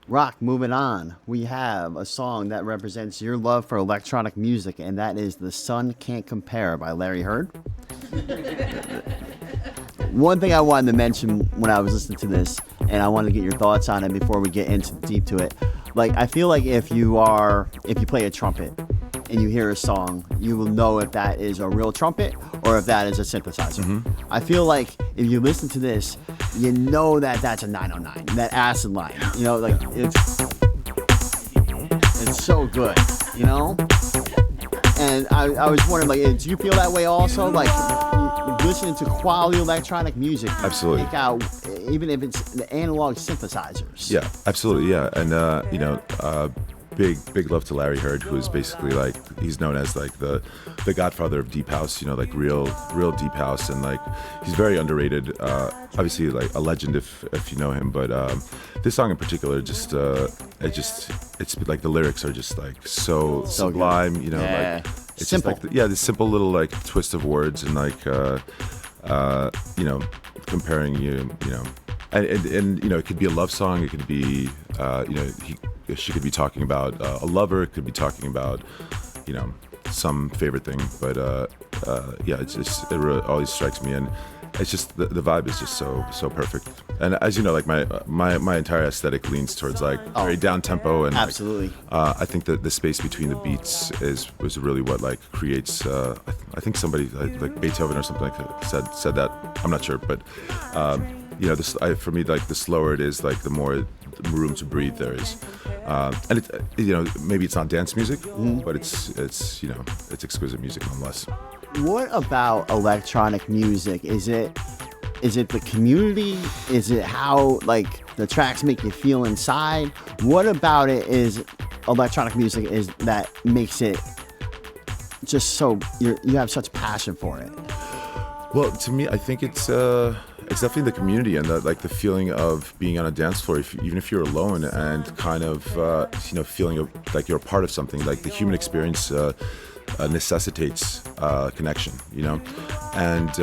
Rock, moving on. We have a song that represents your love for electronic music, and that is The Sun Can't Compare by Larry Heard. One thing I wanted to mention when I was listening to this, and I wanted to get your thoughts on it before we get into deep to it. Like, I feel like if you play a trumpet and you hear a song, you will know if that is a real trumpet or if that is a synthesizer. Mm-hmm. I feel like if you listen to this, you know that that's a 909, that acid line. You know, like it's so good, you know? And I was wondering, like, do you feel that way also? Like, listening to quality electronic music, absolutely. Take out, even if it's the analog synthesizers. Yeah, absolutely, yeah. And big love to Larry Heard, who is basically like, he's known as like the godfather of deep house, you know, like real deep house, and like he's very underrated. Obviously, like a legend if you know him, but this song in particular, it's like the lyrics are just like so sublime, you know, yeah. like it's simple. just like this simple little like twist of words, and like you know, comparing you know. And you know, it could be a love song. It could be, you know, she could be talking about a lover. It could be talking about, you know, some favorite thing. But yeah, it always strikes me, and it's just the vibe is just so perfect. And as you know, like my entire aesthetic leans towards like very down tempo, and absolutely. Like, I think that the space between the beats was really what like creates. I think somebody like Beethoven or something like that said that. I'm not sure, but. You know, for me, like the slower it is, like the more room to breathe there is, and it, you know, maybe it's not dance music, but it's you know, it's exquisite music nonetheless. What about electronic music? Is it the community? Is it how like the tracks make you feel inside? What about it is electronic music is that makes it just so you have such passion for it? Well, to me, I think it's definitely the community and the feeling of being on a dance floor, even if you're alone, and kind of you know, feeling like you're a part of something. Like the human experience necessitates connection, you know, and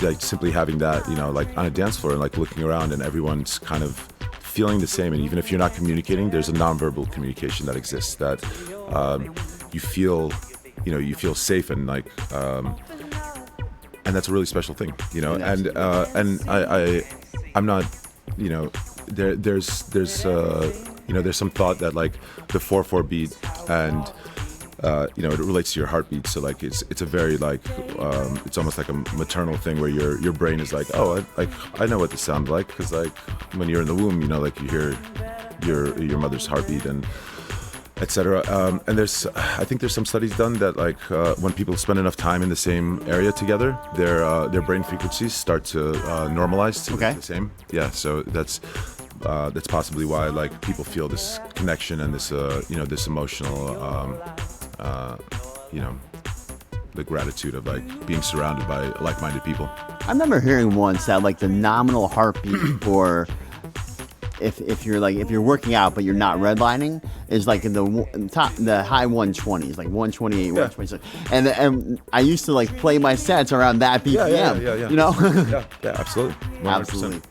like simply having that, you know, like on a dance floor and like looking around and everyone's kind of feeling the same. And even if you're not communicating, there's a nonverbal communication that exists that you feel safe and like. And that's a really special thing, you know. And I'm not, you know, there's you know, there's some thought that like the 4/4 beat and you know, it relates to your heartbeat. So like it's a very like it's almost like a maternal thing where your brain is like, oh, I know what this sounds like, because like when you're in the womb, you know, like you hear your mother's heartbeat and etc. And I think there's some studies done that like when people spend enough time in the same area together, their brain frequencies start to normalize to the same. Yeah, so that's possibly why like people feel this connection and this you know, this emotional you know, the gratitude of like being surrounded by like-minded people. I remember hearing once that like the nominal heartbeat for if you're working out but you're not redlining is like in the high 120s, like 128, 126. And I used to like play my sets around that BPM. Yeah. You know? yeah, absolutely. 100%. Absolutely.